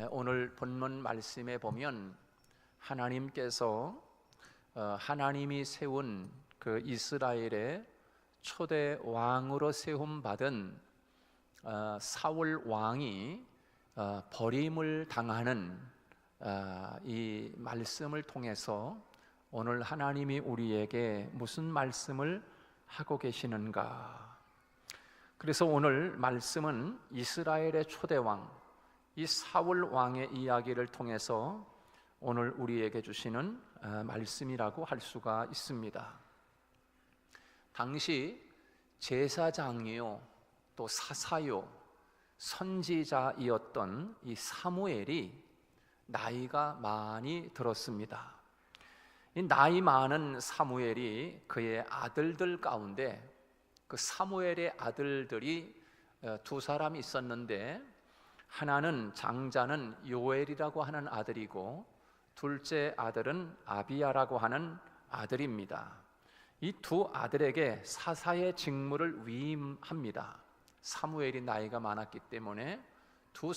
오늘 본문 말씀에 보면 하나님께서 하나님이 세운 그 이스라엘의 초대 왕으로 세움 받은 사울 왕이 버림을 당하는 이 말씀을 통해서 오늘 하나님이 우리에게 무슨 말씀을 하고 계시는가? 그래서 오늘 말씀은 이스라엘의 초대 왕, 이 사울 왕의 이야기를 통해서 오늘 우리에게 주시는 말씀이라고 할 수가 있습니다. 당시 제사장이요 또 사사요 선지자이었던 이 사무엘이 나이가 많이 들었습니다. 이 나이 많은 사무엘이 그의 아들들 가운데 그 사무엘의 아들들이 두 사람이 있었는데, 하나는 장자는 요엘이라고 하는 아들이고 둘째 아들은 아비야라고 하는 아들입니다. 이 두 아들에게 사사의 직무를 위임합니다. 사무엘이 나이가 많았기 때문에 두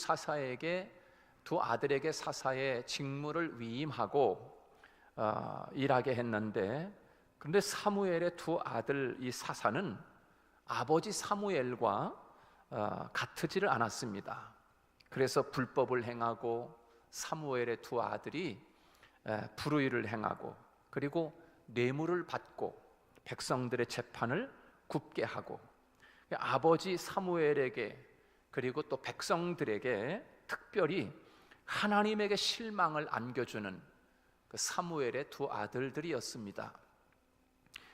아들에게 사사의 직무를 위임하고 일하게 했는데, 그런데 사무엘의 두 아들 이 사사는 아버지 사무엘과 같지를 않았습니다. 그래서 불법을 행하고 사무엘의 두 아들이 불의를 행하고 그리고 뇌물을 받고 백성들의 재판을 굽게 하고, 아버지 사무엘에게 그리고 또 백성들에게 특별히 하나님에게 실망을 안겨주는 그 사무엘의 두 아들들이었습니다.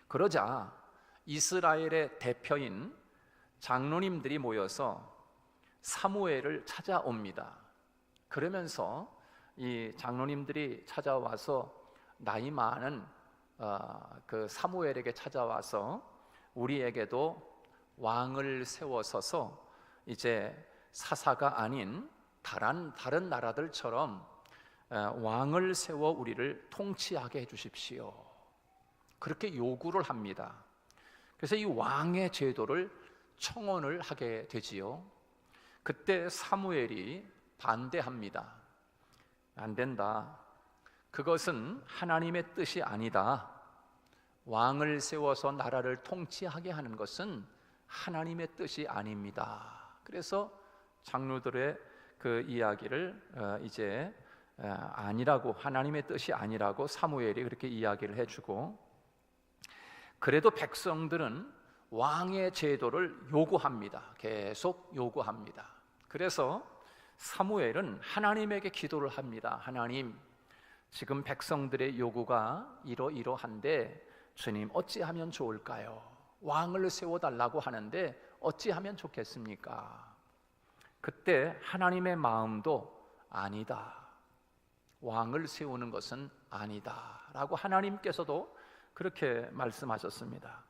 그러자 이스라엘의 대표인 장로님들이 모여서 사무엘을 찾아옵니다. 그러면서 이 장로님들이 찾아와서 나이 많은 그 사무엘에게 찾아와서 우리에게도 왕을 세워서서 이제 사사가 아닌 다른 나라들처럼 왕을 세워 우리를 통치하게 해주십시오, 그렇게 요구를 합니다. 그래서 이 왕의 제도를 청원을 하게 되지요. 그때 사무엘이 반대합니다. 안 된다. 그것은 하나님의 뜻이 아니다. 왕을 세워서 나라를 통치하게 하는 것은 하나님의 뜻이 아닙니다. 그래서 장로들의 그 이야기를 이제 아니라고, 하나님의 뜻이 아니라고 사무엘이 그렇게 이야기를 해주고, 그래도 백성들은 왕의 제도를 요구합니다. 계속 요구합니다. 그래서 사무엘은 하나님에게 기도를 합니다. 하나님, 지금 백성들의 요구가 이러이러한데 주님 어찌하면 좋을까요? 왕을 세워달라고 하는데 어찌하면 좋겠습니까? 그때 하나님의 마음도 아니다, 왕을 세우는 것은 아니다 라고 하나님께서도 그렇게 말씀하셨습니다.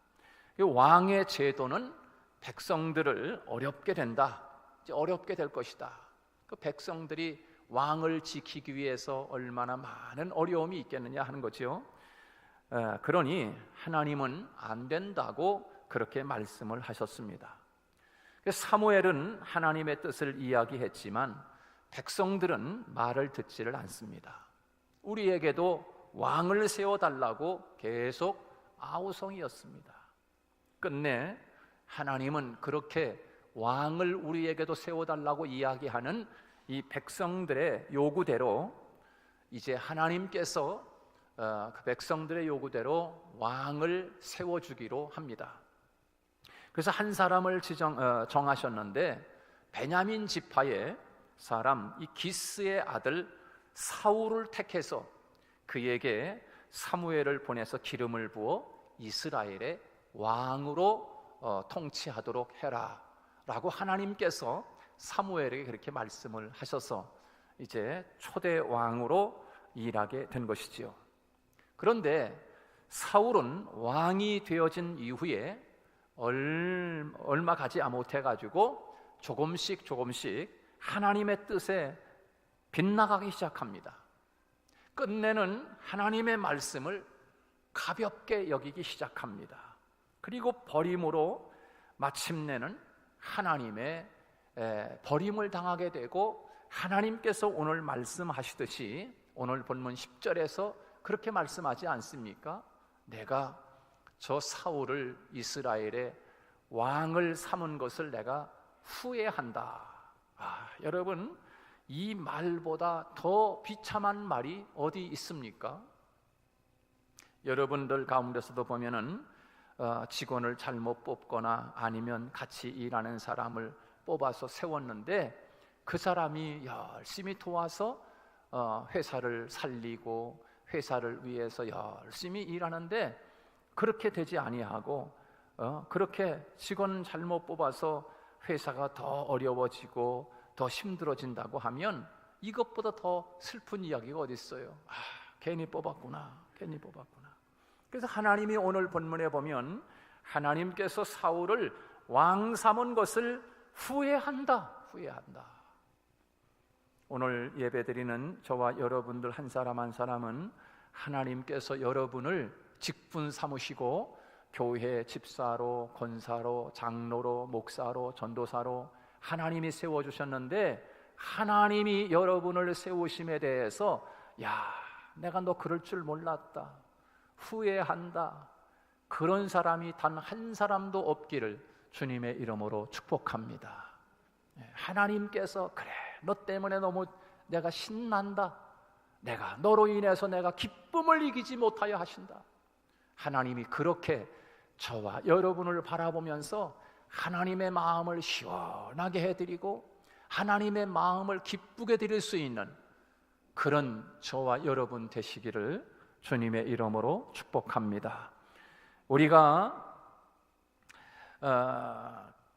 왕의 제도는 백성들을 어렵게 된다, 어렵게 될 것이다. 그 백성들이 왕을 지키기 위해서 얼마나 많은 어려움이 있겠느냐 하는 거죠. 그러니 하나님은 안 된다고 그렇게 말씀을 하셨습니다. 사무엘은 하나님의 뜻을 이야기했지만 백성들은 말을 듣지를 않습니다. 우리에게도 왕을 세워달라고 계속 아우성이었습니다. 끝내 하나님은 그렇게 왕을 우리에게도 세워달라고 이야기하는 이 백성들의 요구대로 이제 하나님께서 그 백성들의 요구대로 왕을 세워주기로 합니다. 그래서 한 사람을 정하셨는데, 베냐민 지파의 사람 이 기스의 아들 사울을 택해서 그에게 사무엘을 보내서 기름을 부어 이스라엘의 왕으로 통치하도록 해라 라고 하나님께서 사무엘에게 그렇게 말씀을 하셔서 이제 초대 왕으로 일하게 된 것이지요. 그런데 사울은 왕이 되어진 이후에 얼마 가지 못해가지고 조금씩 하나님의 뜻에 빗나가기 시작합니다. 끝내는 하나님의 말씀을 가볍게 여기기 시작합니다. 그리고 버림으로 마침내는 하나님의 버림을 당하게 되고 하나님께서 오늘 말씀하시듯이 오늘 본문 10절에서 그렇게 말씀하지 않습니까? 내가 저 사울을 이스라엘의 왕을 삼은 것을 내가 후회한다. 여러분, 이 말보다 더 비참한 말이 어디 있습니까? 여러분들 가운데서도 보면은 직원을 잘못 뽑거나 아니면 같이 일하는 사람을 뽑아서 세웠는데 그 사람이 열심히 도와서 회사를 살리고 회사를 위해서 열심히 일하는데 그렇게 되지 아니하고 그렇게 직원 잘못 뽑아서 회사가 더 어려워지고 더 힘들어진다고 하면 이것보다 더 슬픈 이야기가 어디 있어요? 괜히 뽑았구나. 그래서 하나님이 오늘 본문에 보면 하나님께서 사울을 왕 삼은 것을 후회한다. 오늘 예배드리는 저와 여러분들 한 사람 한 사람은 하나님께서 여러분을 직분 삼으시고 교회 집사로, 권사로, 장로로, 목사로, 전도사로 하나님이 세워주셨는데 하나님이 여러분을 세우심에 대해서 내가 너 그럴 줄 몰랐다, 후회한다, 그런 사람이 단 한 사람도 없기를 주님의 이름으로 축복합니다. 하나님께서 그래, 너 때문에 너무 내가 신난다, 내가 너로 인해서 내가 기쁨을 이기지 못하여 하신다. 하나님이 그렇게 저와 여러분을 바라보면서 하나님의 마음을 시원하게 해드리고 하나님의 마음을 기쁘게 드릴 수 있는 그런 저와 여러분 되시기를 주님의 이름으로 축복합니다. 우리가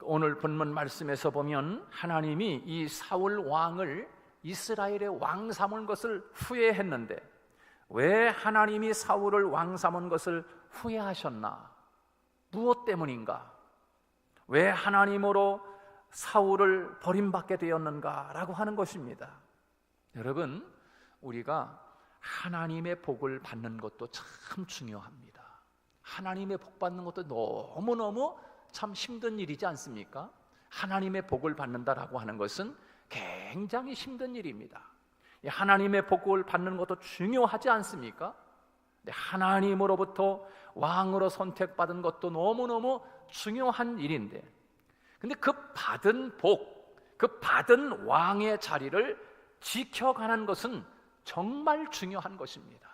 오늘 본문 말씀에서 보면 하나님이 이 사울 왕을 이스라엘의 왕 삼은 것을 후회했는데 왜 하나님이 사울을 왕 삼은 것을 후회하셨나? 무엇 때문인가? 왜 하나님으로 사울을 버림받게 되었는가? 라고 하는 것입니다. 여러분, 우리가 하나님의 복을 받는 것도 참 중요합니다. 하나님의 복 받는 것도 너무너무 참 힘든 일이지 않습니까? 하나님의 복을 받는다라고 하는 것은 굉장히 힘든 일입니다. 하나님의 복을 받는 것도 중요하지 않습니까? 하나님으로부터 왕으로 선택받은 것도 너무너무 중요한 일인데, 근데 그 받은 복, 그 받은 왕의 자리를 지켜가는 것은 정말 중요한 것입니다.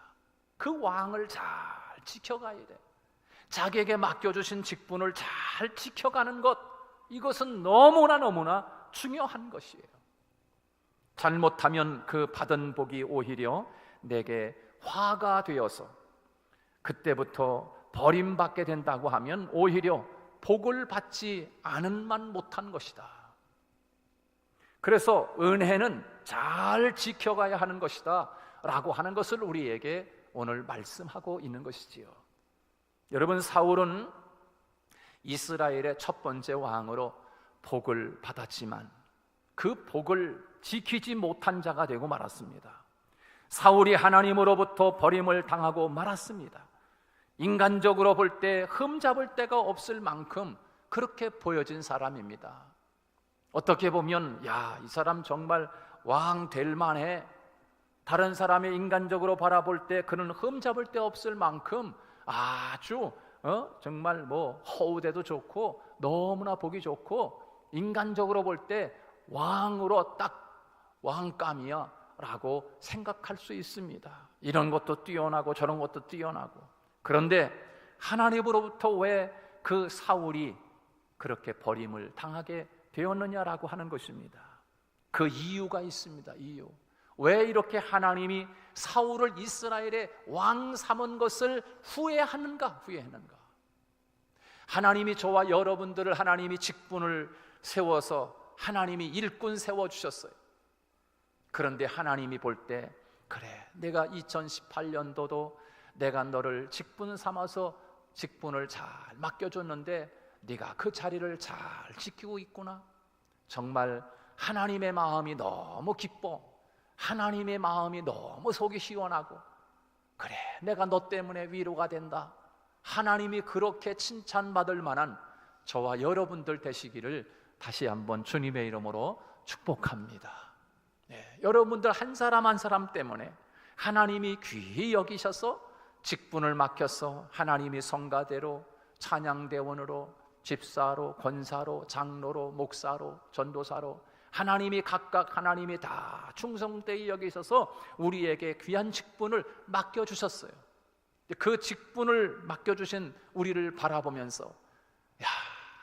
그 왕을 잘 지켜가야 돼. 자기에게 맡겨주신 직분을 잘 지켜가는 것, 이것은 너무나 중요한 것이에요. 잘못하면 그 받은 복이 오히려 내게 화가 되어서 그때부터 버림받게 된다고 하면 오히려 복을 받지 않은만 못한 것이다. 그래서 은혜는 잘 지켜가야 하는 것이다 라고 하는 것을 우리에게 오늘 말씀하고 있는 것이지요. 여러분, 사울은 이스라엘의 첫 번째 왕으로 복을 받았지만 그 복을 지키지 못한 자가 되고 말았습니다. 사울이 하나님으로부터 버림을 당하고 말았습니다. 인간적으로 볼 때 흠잡을 데가 없을 만큼 그렇게 보여진 사람입니다. 어떻게 보면 이 사람 정말 왕 될 만해, 다른 사람의 인간적으로 바라볼 때 그는 흠잡을 데 없을 만큼 아주 정말 허우대도 좋고 너무나 보기 좋고 인간적으로 볼 때 왕으로 딱 왕감이야 라고 생각할 수 있습니다. 이런 것도 뛰어나고 저런 것도 뛰어나고. 그런데 하나님으로부터 왜 그 사울이 그렇게 버림을 당하게 되었느냐라고 하는 것입니다. 그 이유가 있습니다. 이유. 왜 이렇게 하나님이 사울을 이스라엘의 왕 삼은 것을 후회하는가? 하나님이 저와 여러분들을 하나님이 직분을 세워서 하나님이 일꾼 세워주셨어요. 그런데 하나님이 볼 때 그래, 내가 2018년도도 내가 너를 직분 삼아서 직분을 잘 맡겨줬는데 네가 그 자리를 잘 지키고 있구나. 정말 하나님의 마음이 너무 기뻐. 하나님의 마음이 너무 속이 시원하고 그래, 내가 너 때문에 위로가 된다. 하나님이 그렇게 칭찬받을 만한 저와 여러분들 되시기를 다시 한번 주님의 이름으로 축복합니다. 여러분들 한 사람 한 사람 때문에 하나님이 귀히 여기셔서 직분을 맡겨서 하나님이 성가대로, 찬양대원으로, 집사로, 권사로, 장로로, 목사로, 전도사로 하나님이 각각 하나님이 다 충성되이 여기셔서 우리에게 귀한 직분을 맡겨주셨어요. 그 직분을 맡겨주신 우리를 바라보면서 야,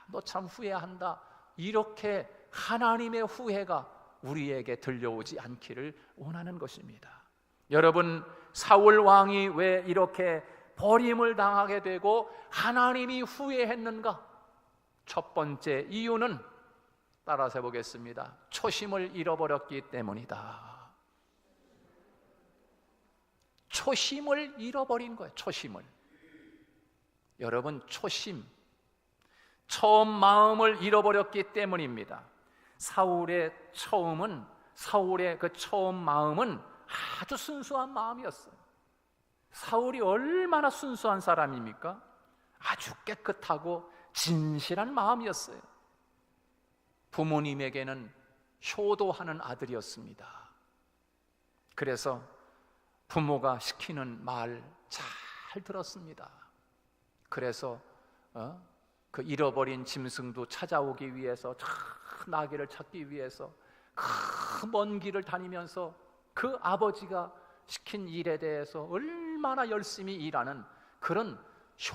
너 참 후회한다, 이렇게 하나님의 후회가 우리에게 들려오지 않기를 원하는 것입니다. 여러분, 사울 왕이 왜 이렇게 버림을 당하게 되고 하나님이 후회했는가? 첫 번째 이유는 따라서 해보겠습니다. 초심을 잃어버렸기 때문이다. 초심을 잃어버린 거예요. 초심을. 여러분, 초심, 처음 마음을 잃어버렸기 때문입니다. 사울의 그 처음 마음은 아주 순수한 마음이었어요. 사울이 얼마나 순수한 사람입니까? 아주 깨끗하고 진실한 마음이었어요. 부모님에게는 효도하는 아들이었습니다. 그래서 부모가 시키는 말 잘 들었습니다. 그래서 그 잃어버린 짐승도 찾아오기 위해서, 나귀를 찾기 위해서 그 먼 길을 다니면서 그 아버지가 시킨 일에 대해서 얼마나 열심히 일하는 그런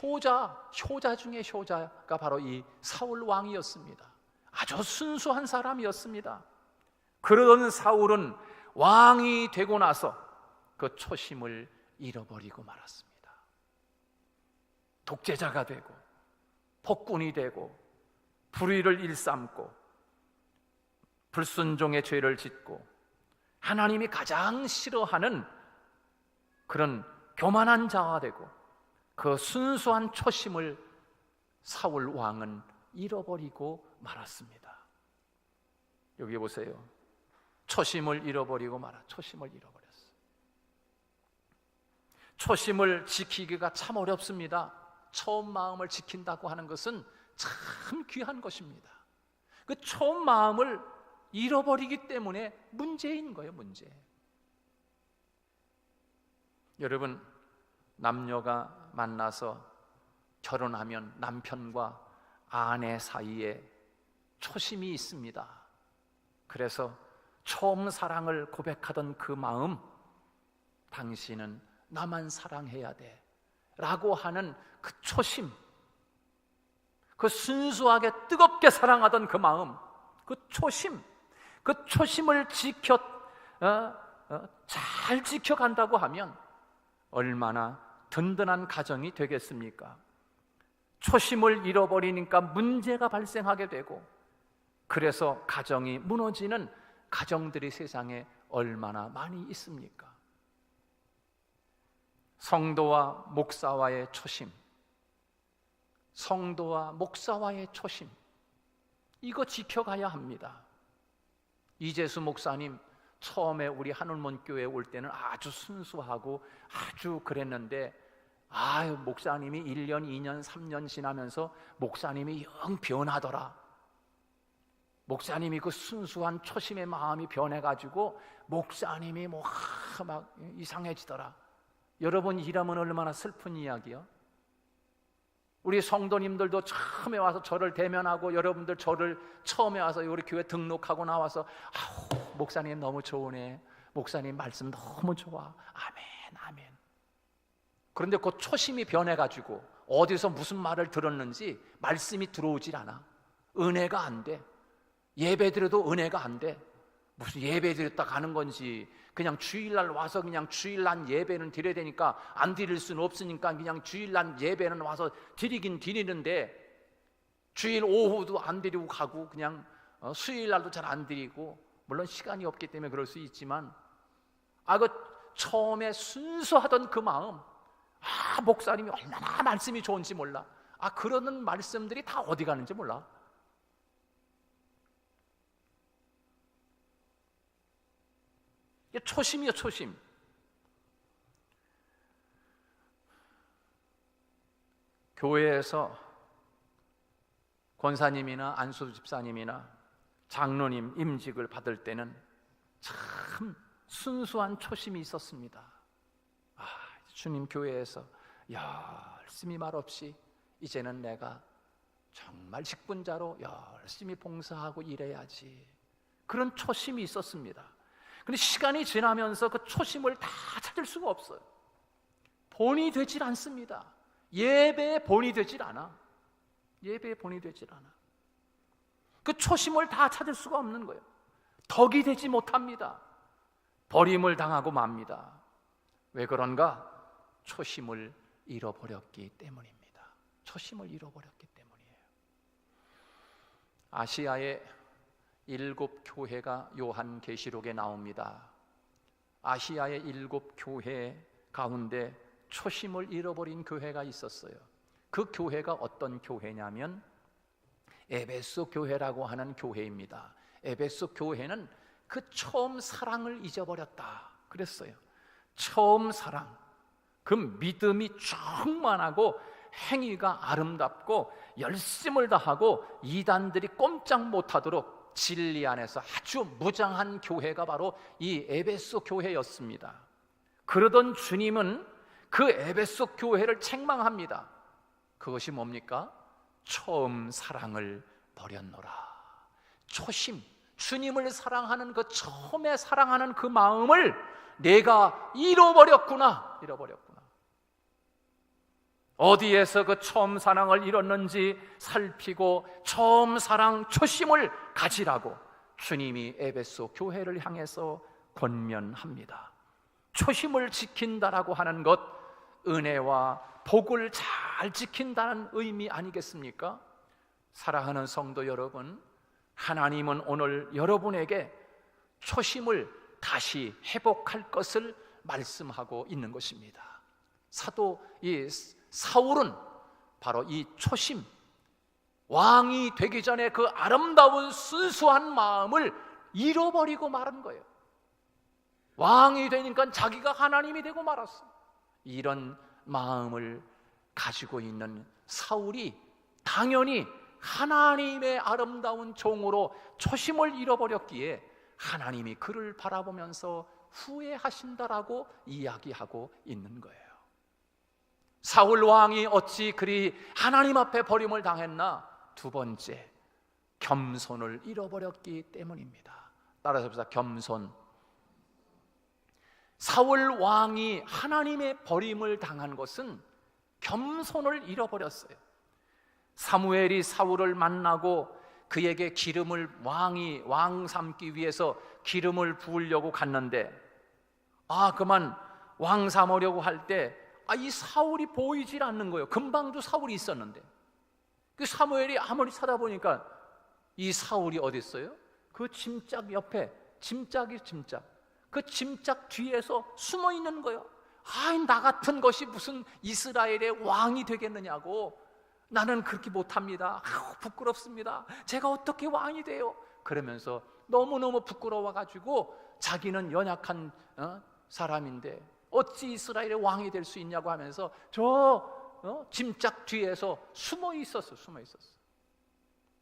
효자 중에 효자가 바로 이 사울 왕이었습니다. 아주 순수한 사람이었습니다. 그러던 사울은 왕이 되고 나서 그 초심을 잃어버리고 말았습니다. 독재자가 되고 폭군이 되고 불의를 일삼고 불순종의 죄를 짓고 하나님이 가장 싫어하는 그런 교만한 자가 되고 그 순수한 초심을 사울 왕은 잃어버리고 말았습니다. 여기 보세요. 초심을 잃어버리고 초심을 잃어버렸어요. 초심을 지키기가 참 어렵습니다. 처음 마음을 지킨다고 하는 것은 참 귀한 것입니다. 그 처음 마음을 잃어버리기 때문에 문제인 거예요, 문제. 여러분, 남녀가 만나서 결혼하면 남편과 아내 사이에 초심이 있습니다. 그래서 처음 사랑을 고백하던 그 마음, 당신은 나만 사랑해야 돼 라고 하는 그 초심, 그 순수하게 뜨겁게 사랑하던 그 마음, 그 초심을 잘 지켜간다고 하면 얼마나 든든한 가정이 되겠습니까? 초심을 잃어버리니까 문제가 발생하게 되고, 그래서 가정이 무너지는 가정들이 세상에 얼마나 많이 있습니까? 성도와 목사와의 초심, 이거 지켜가야 합니다. 이재수 목사님 처음에 우리 한울몬교회에 올 때는 아주 순수하고 아주 그랬는데, 목사님이 1년, 2년, 3년 지나면서 목사님이 영 변하더라. 목사님이 그 순수한 초심의 마음이 변해가지고 목사님이 막 이상해지더라. 여러분, 이러면 얼마나 슬픈 이야기요? 우리 성도님들도 처음에 와서 저를 대면하고, 여러분들 저를 처음에 와서 우리 교회 등록하고 나와서 목사님 너무 좋으네, 목사님 말씀 너무 좋아, 아멘. 그런데 그 초심이 변해가지고 어디서 무슨 말을 들었는지 말씀이 들어오질 않아. 은혜가 안 돼. 예배드려도 은혜가 안 돼. 무슨 예배 드렸다 가는 건지, 그냥 주일날 와서 그냥 주일날 예배는 드려야 되니까 안 드릴 수는 없으니까 그냥 주일날 예배는 와서 드리긴 드리는데, 주일 오후도 안 드리고 가고, 그냥 수요일날도 잘 안 드리고, 물론 시간이 없기 때문에 그럴 수 있지만, 그 처음에 순수하던 그 마음, 목사님이 얼마나 말씀이 좋은지 몰라. 그러는 말씀들이 다 어디 가는지 몰라. 초심이요, 초심. 교회에서 권사님이나 안수 집사님이나 장로님 임직을 받을 때는 참 순수한 초심이 있었습니다. 주님 교회에서 열심히 말없이 이제는 내가 정말 직분자로 열심히 봉사하고 일해야지, 그런 초심이 있었습니다. 그런데 시간이 지나면서 그 초심을 다 찾을 수가 없어요. 본이 되질 않습니다. 예배에 본이 되질 않아. 예배에 본이 되질 않아. 그 초심을 다 찾을 수가 없는 거예요. 덕이 되지 못합니다. 버림을 당하고 맙니다. 왜 그런가? 초심을 잃어버렸기 때문입니다. 초심을 잃어버렸기 때문이에요. 아시아의 7교회가 요한계시록에 나옵니다. 아시아의 7교회 가운데 초심을 잃어버린 교회가 있었어요. 그 교회가 어떤 교회냐면 에베소 교회라고 하는 교회입니다. 에베소 교회는 그 처음 사랑을 잊어버렸다 그랬어요. 처음 사랑, 그 믿음이 충만하고 행위가 아름답고 열심을 다하고 이단들이 꼼짝 못하도록 진리 안에서 아주 무장한 교회가 바로 이 에베소 교회였습니다. 그러던 주님은 그 에베소 교회를 책망합니다. 그것이 뭡니까? 처음 사랑을 버렸노라. 초심, 주님을 사랑하는 그 처음에 사랑하는 그 마음을 내가 잃어버렸구나. 어디에서 그 처음 사랑을 잃었는지 살피고 처음 사랑 초심을 가지라고 주님이 에베소 교회를 향해서 권면합니다. 초심을 지킨다라고 하는 것, 은혜와 복을 잘 지킨다는 의미 아니겠습니까? 사랑하는 성도 여러분, 하나님은 오늘 여러분에게 초심을 다시 회복할 것을 말씀하고 있는 것입니다. 사도 사울은 바로 이 초심, 왕이 되기 전에 그 아름다운 순수한 마음을 잃어버리고 말은 거예요. 왕이 되니까 자기가 하나님이 되고 말았어. 이런 마음을 가지고 있는 사울이 당연히 하나님의 아름다운 종으로 초심을 잃어버렸기에 하나님이 그를 바라보면서 후회하신다라고 이야기하고 있는 거예요. 사울 왕이 어찌 그리 하나님 앞에 버림을 당했나? 두 번째, 겸손을 잃어버렸기 때문입니다. 따라서 봅시다. 겸손. 사울 왕이 하나님의 버림을 당한 것은 겸손을 잃어버렸어요. 사무엘이 사울을 만나고 그에게 기름을 왕 삼기 위해서 기름을 부으려고 갔는데 그만 왕 삼으려고 할 때 이 사울이 보이질 않는 거예요. 금방도 사울이 있었는데 그 사무엘이 아무리 찾아보니까 이 사울이 어디 있어요? 그 짐짝 옆에, 짐짝 그 짐짝 뒤에서 숨어 있는 거예요. 나 같은 것이 무슨 이스라엘의 왕이 되겠느냐고. 나는 그렇게 못합니다. 부끄럽습니다. 제가 어떻게 왕이 돼요? 그러면서 너무너무 부끄러워가지고 자기는 연약한 사람인데 어찌 이스라엘의 왕이 될 수 있냐고 하면서 짐짝 뒤에서 숨어 있었어.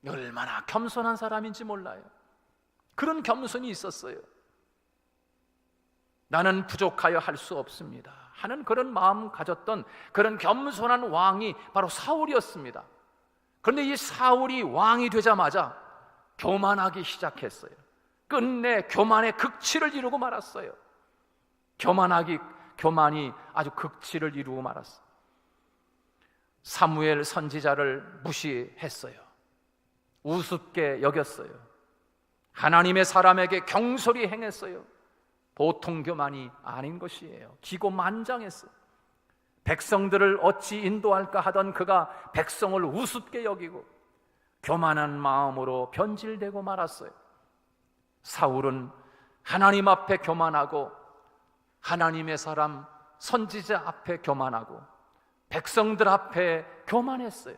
얼마나 겸손한 사람인지 몰라요. 그런 겸손이 있었어요. 나는 부족하여 할 수 없습니다 하는 그런 마음 가졌던 그런 겸손한 왕이 바로 사울이었습니다. 그런데 이 사울이 왕이 되자마자 교만하기 시작했어요. 끝내 교만의 극치를 이루고 말았어요. 교만이 아주 극치를 이루고 말았어요. 사무엘 선지자를 무시했어요. 우습게 여겼어요. 하나님의 사람에게 경솔히 행했어요. 보통 교만이 아닌 것이에요. 기고만장했어요. 백성들을 어찌 인도할까 하던 그가 백성을 우습게 여기고 교만한 마음으로 변질되고 말았어요. 사울은 하나님 앞에 교만하고 하나님의 사람 선지자 앞에 교만하고 백성들 앞에 교만했어요.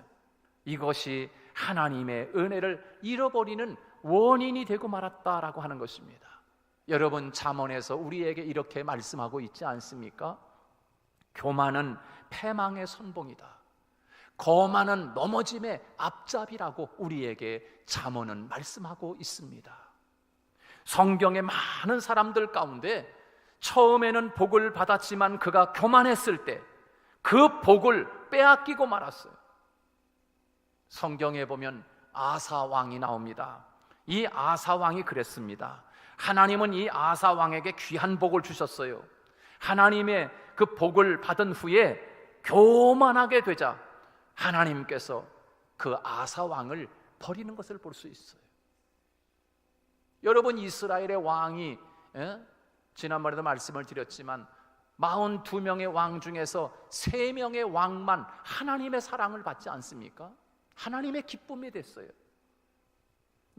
이것이 하나님의 은혜를 잃어버리는 원인이 되고 말았다라고 하는 것입니다. 여러분, 잠언에서 우리에게 이렇게 말씀하고 있지 않습니까? 교만은 패망의 선봉이다. 거만은 넘어짐의 앞잡이라고 우리에게 잠언은 말씀하고 있습니다. 성경의 많은 사람들 가운데 처음에는 복을 받았지만 그가 교만했을 때 그 복을 빼앗기고 말았어요. 성경에 보면 아사 왕이 나옵니다. 이 아사 왕이 그랬습니다. 하나님은 이 아사 왕에게 귀한 복을 주셨어요. 하나님의 그 복을 받은 후에 교만하게 되자 하나님께서 그 아사 왕을 버리는 것을 볼 수 있어요. 여러분, 이스라엘의 왕이 지난번에도 말씀을 드렸지만 42명의 왕 중에서 3명의 왕만 하나님의 사랑을 받지 않습니까? 하나님의 기쁨이 됐어요.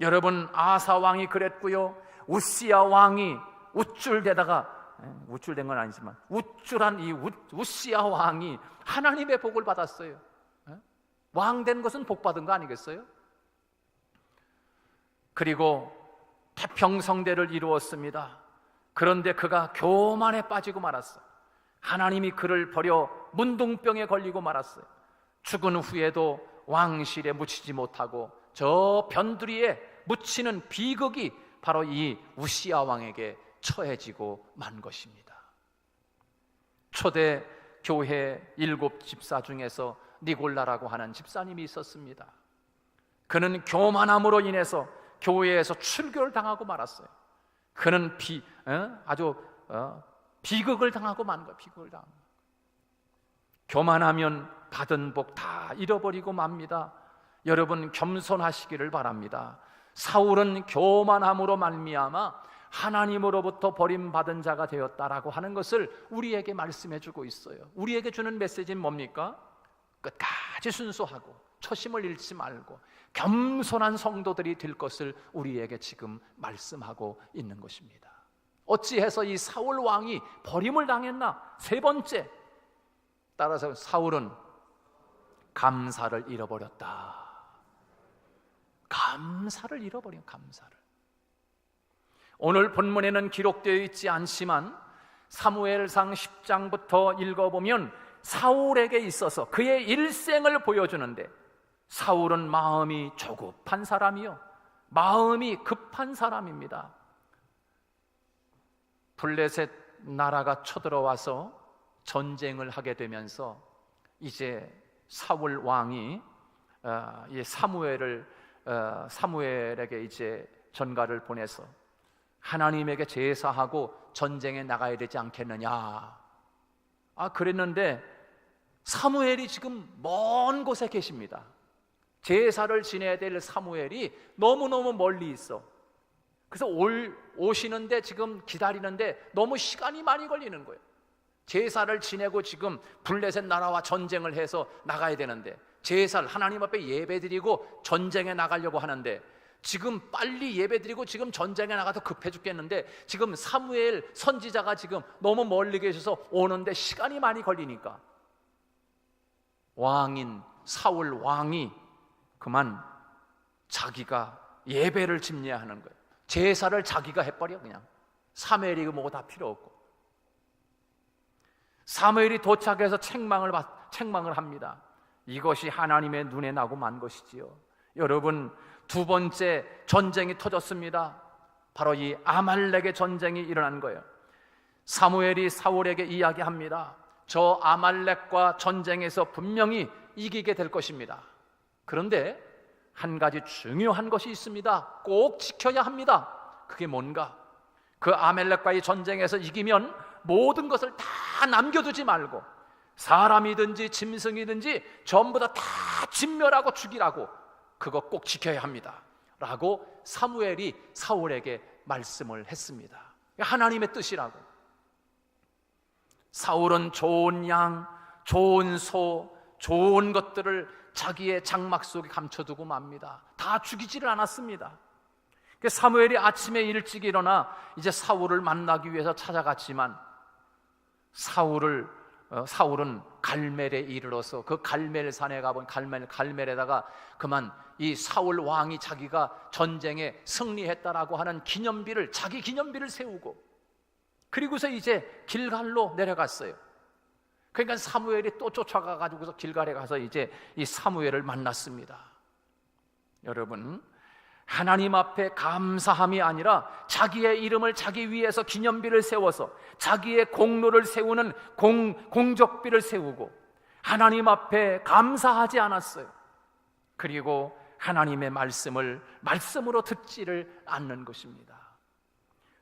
여러분, 아사 왕이 그랬고요, 우시야 왕이 우쭐대다가, 우쭐된 건 아니지만 우쭐한 이 우시야 왕이 하나님의 복을 받았어요. 왕 된 것은 복 받은 거 아니겠어요? 그리고 태평성대를 이루었습니다. 그런데 그가 교만에 빠지고 말았어요. 하나님이 그를 버려 문둥병에 걸리고 말았어요. 죽은 후에도 왕실에 묻히지 못하고 저 변두리에 묻히는 비극이 바로 이 우시야 왕에게 처해지고 만 것입니다. 초대 교회 7 집사 중에서 니골라라고 하는 집사님이 있었습니다. 그는 교만함으로 인해서 교회에서 출교를 당하고 말았어요. 그는 아주 비극을 당하고 만 거예요. 비극을 당한 거예요. 교만하면 받은 복 다 잃어버리고 맙니다. 여러분, 겸손하시기를 바랍니다. 사울은 교만함으로 말미암아 하나님으로부터 버림받은 자가 되었다라고 하는 것을 우리에게 말씀해 주고 있어요. 우리에게 주는 메시지는 뭡니까? 끝까지 순수하고 초심을 잃지 말고 겸손한 성도들이 될 것을 우리에게 지금 말씀하고 있는 것입니다. 어찌해서 이 사울 왕이 버림을 당했나? 3번째, 따라서 사울은 감사를 잃어버렸다. 감사를 잃어버린 감사를. 오늘 본문에는 기록되어 있지 않지만 사무엘상 10장부터 읽어보면 사울에게 있어서 그의 일생을 보여주는데, 사울은 마음이 조급한 사람이요, 마음이 급한 사람입니다. 블레셋 나라가 쳐들어와서 전쟁을 하게 되면서 이제 사울 왕이 사무엘에게 이제 전가를 보내서 하나님에게 제사하고 전쟁에 나가야 되지 않겠느냐. 그랬는데 사무엘이 지금 먼 곳에 계십니다. 제사를 지내야 될 사무엘이 너무너무 멀리 있어. 그래서 오시는데 지금 기다리는데 너무 시간이 많이 걸리는 거예요. 제사를 지내고 지금 블레셋 나라와 전쟁을 해서 나가야 되는데, 제사를 하나님 앞에 예배드리고 전쟁에 나가려고 하는데, 지금 빨리 예배드리고 지금 전쟁에 나가서 급해 죽겠는데 지금 사무엘 선지자가 지금 너무 멀리 계셔서 오는데 시간이 많이 걸리니까 왕인 사울 왕이 그만 자기가 예배를 집례하는 거예요. 제사를 자기가 해버려. 그냥 사무엘이 뭐고 다 필요 없고. 사무엘이 도착해서 책망을 합니다. 이것이 하나님의 눈에 나고 만 것이지요. 여러분, 2번째 전쟁이 터졌습니다. 바로 이 아말렉의 전쟁이 일어난 거예요. 사무엘이 사울에게 이야기합니다. 저 아말렉과 전쟁에서 분명히 이기게 될 것입니다. 그런데 한 가지 중요한 것이 있습니다. 꼭 지켜야 합니다. 그게 뭔가? 그 아말렉과의 전쟁에서 이기면 모든 것을 다 남겨두지 말고 사람이든지 짐승이든지 전부 다 진멸하고 죽이라고, 그거 꼭 지켜야 합니다 라고 사무엘이 사울에게 말씀을 했습니다. 하나님의 뜻이라고. 사울은 좋은 양, 좋은 소, 좋은 것들을 자기의 장막 속에 감춰두고 맙니다. 다 죽이지를 않았습니다. 사무엘이 아침에 일찍 일어나 이제 사울을 만나기 위해서 찾아갔지만 사울은 갈멜에 이르러서 그 갈멜산에 가본 갈멜에다가 그만 이 사울 왕이 자기가 전쟁에 승리했다라고 하는 자기 기념비를 세우고, 그리고서 이제 길갈로 내려갔어요. 그러니까 사무엘이 또 쫓아가가지고서 길갈에 가서 이제 이 사무엘을 만났습니다. 여러분, 하나님 앞에 감사함이 아니라 자기의 이름을 자기 위에서 기념비를 세워서 자기의 공로를 세우는 공적비를 세우고 하나님 앞에 감사하지 않았어요. 그리고 하나님의 말씀으로 듣지를 않는 것입니다.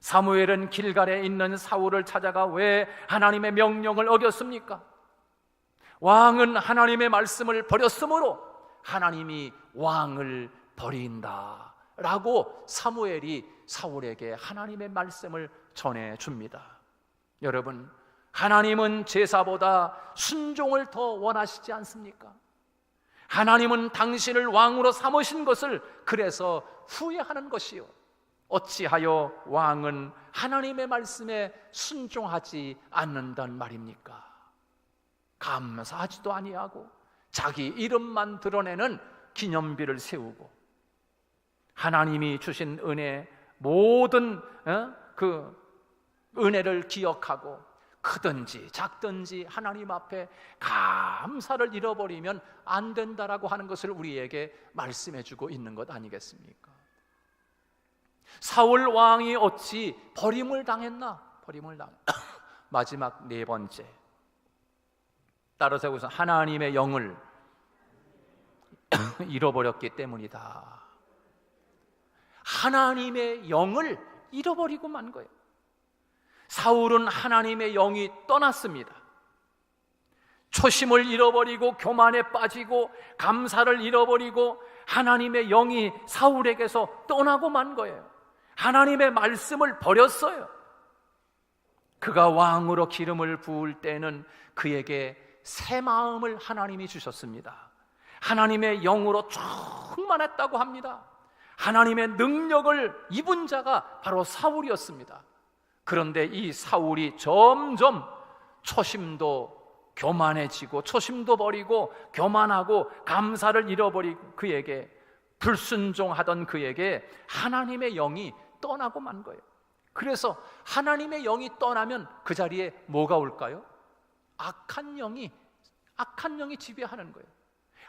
사무엘은 길갈에 있는 사울을 찾아가 왜 하나님의 명령을 어겼습니까? 왕은 하나님의 말씀을 버렸으므로 하나님이 왕을 버린다 라고 사무엘이 사울에게 하나님의 말씀을 전해줍니다. 여러분, 하나님은 제사보다 순종을 더 원하시지 않습니까? 하나님은 당신을 왕으로 삼으신 것을 그래서 후회하는 것이요, 어찌하여 왕은 하나님의 말씀에 순종하지 않는단 말입니까? 감사하지도 아니하고 자기 이름만 드러내는 기념비를 세우고 하나님이 주신 은혜, 모든 그 은혜를 기억하고 크든지 작든지 하나님 앞에 감사를 잃어버리면 안 된다라고 하는 것을 우리에게 말씀해 주고 있는 것 아니겠습니까? 사울 왕이 어찌 버림을 당했나? 마지막 네 번째, 따라서 여기서 하나님의 영을 잃어버렸기 때문이다. 하나님의 영을 잃어버리고 만 거예요. 사울은 하나님의 영이 떠났습니다. 초심을 잃어버리고 교만에 빠지고 감사를 잃어버리고 하나님의 영이 사울에게서 떠나고 만 거예요. 하나님의 말씀을 버렸어요. 그가 왕으로 기름을 부을 때는 그에게 새 마음을 하나님이 주셨습니다. 하나님의 영으로 충만했다고 합니다. 하나님의 능력을 입은 자가 바로 사울이었습니다. 그런데 이 사울이 점점 초심도 교만해지고 초심도 버리고 교만하고 감사를 잃어버리고 그에게 불순종하던 그에게 하나님의 영이 떠나고 만 거예요. 그래서 하나님의 영이 떠나면 그 자리에 뭐가 올까요? 악한 영이 지배하는 거예요.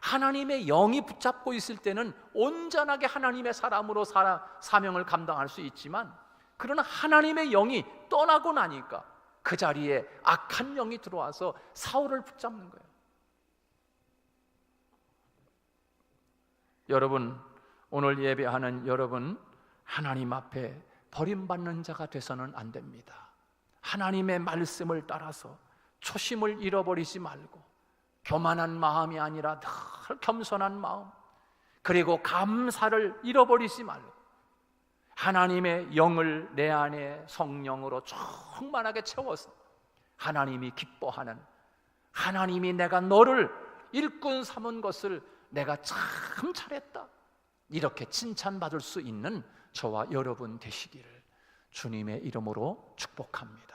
하나님의 영이 붙잡고 있을 때는 온전하게 하나님의 사람으로 사명을 감당할 수 있지만, 그러나 하나님의 영이 떠나고 나니까 그 자리에 악한 영이 들어와서 사울을 붙잡는 거예요. 여러분, 오늘 예배하는 여러분, 하나님 앞에 버림받는 자가 돼서는 안 됩니다. 하나님의 말씀을 따라서 초심을 잃어버리지 말고 교만한 마음이 아니라 늘 겸손한 마음, 그리고 감사를 잃어버리지 말고 하나님의 영을 내 안에 성령으로 충만하게 채워서 하나님이 기뻐하는, 하나님이 내가 너를 일꾼 삼은 것을 내가 참 잘했다, 이렇게 칭찬받을 수 있는 저와 여러분 되시기를 주님의 이름으로 축복합니다.